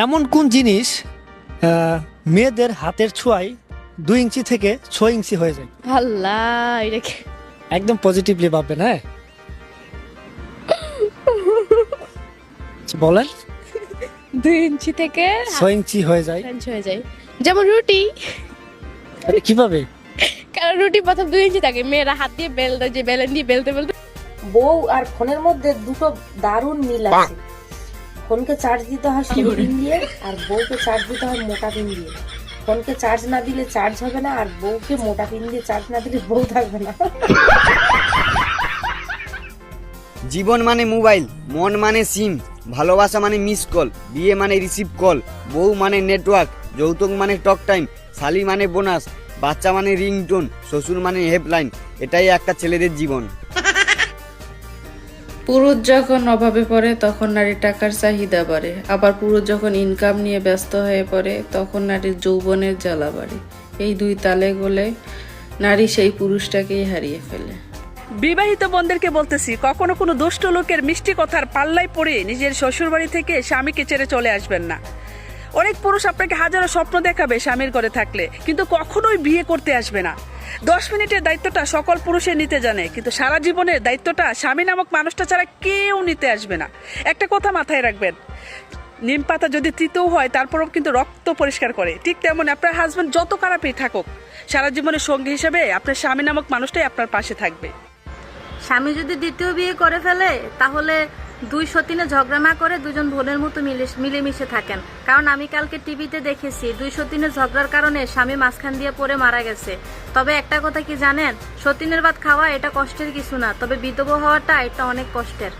এমন কোন জিনিস মেয়েদের হাতের ছোঁয়ায় 2 ইঞ্চি থেকে 6 ইঞ্চি হয়ে যায়? আল্লাহ, এটা কি? একদম পজিটিভলি ভাববেন, হ্যাঁ। বলেন। 2 ইঞ্চি থেকে 6 ইঞ্চি হয়ে যায় 5 ইঞ্চি হয়ে যায়, যেমন রুটি। আরে কিভাবে? কারণ রুটি প্রথম 2 ইঞ্চি থাকে, মেয়েরা হাত দিয়ে বেলতে, যে বেলেন দিয়ে বেলতে বেলতে। বউ আর ফোনের মধ্যে দুটো দারুণ মিল আছে। ফোনকে চার্জ দিতে হয় সরু পিন দিয়ে, আর বউকে চার্জ দিতে হয় মোটা পিন দিয়ে। ফোনকে চার্জ না দিলে চার্জ হবে না, আর বউকে মোটা পিন দিয়ে চার্জ না দিলে বউ থাকবে না। জীবন মানে মোবাইল, মন মানে সিম, ভালোবাসা মানে মিস কল, বিয়ে মানে রিসিভ কল, বউ মানে নেটওয়ার্ক, যৌতুক মানে টক টাইম, শালি মানে বোনাস, বাচ্চা মানে রিংটোন, শ্বশুর মানে হেল্পলাইন। এটাই একটা ছেলেদের জীবন। পুরুষ যখন অভাবে পড়ে তখন নারীর টাকার চাহিদা বাড়ে, আবার পুরুষ যখন ইনকাম নিয়ে ব্যস্ত হয়ে পড়ে তখন নারীর যৌবনের জ্বালা বাড়ে। এই দুই তালে গলে নারী সেই পুরুষটাকেই হারিয়ে ফেলে। বিবাহিত বোনদেরকে বলতেছি, কখনো কোনো দুষ্ট লোকের মিষ্টি কথার পাল্লায় পড়ে নিজের শ্বশুরবাড়ি থেকে স্বামীকে ছেড়ে চলে আসবেন না। অনেক পুরুষ আপনাকে হাজারো স্বপ্ন দেখাবে স্বামীর ঘরে থাকলে, কিন্তু কখনোই বিয়ে করতে আসবে না। 10 মিনিটের দায়িত্বটা সকল পুরুষে নিতে জানে, কিন্তু সারা জীবনের দায়িত্বটা স্বামী নামক মানুষটা ছাড়া কেউ নিতে আসবে না। একটা কথা মাথায় রাখবেন, নিম পাতা যদি তিতো হয় তারপরেও কিন্তু রক্ত পরিষ্কার করে, ঠিক তেমন আপনার হাজবেন্ড যত খারাপই থাকুক, সারা জীবনের সঙ্গী হিসেবে আপনার স্বামী নামক মানুষটাই আপনার পাশে থাকবে। স্বামী যদি দ্বিতীয় বিয়ে করে ফেলে তাহলে 2 সতীনে ঝগড়া না করে দুজন বোনের মতো মিলেমিশে থাকেন। কারণ আমি কালকে টিভিতে দেখেছি 2 সতীনের ঝগড়ার কারণে স্বামী মাঝখান দিয়ে পড়ে মারা গেছে। তবে একটা কথা কি জানেন, সতীনের ভাত খাওয়া এটা কষ্টের কিছু না, তবে বিধবা হওয়াটা এটা অনেক কষ্টের।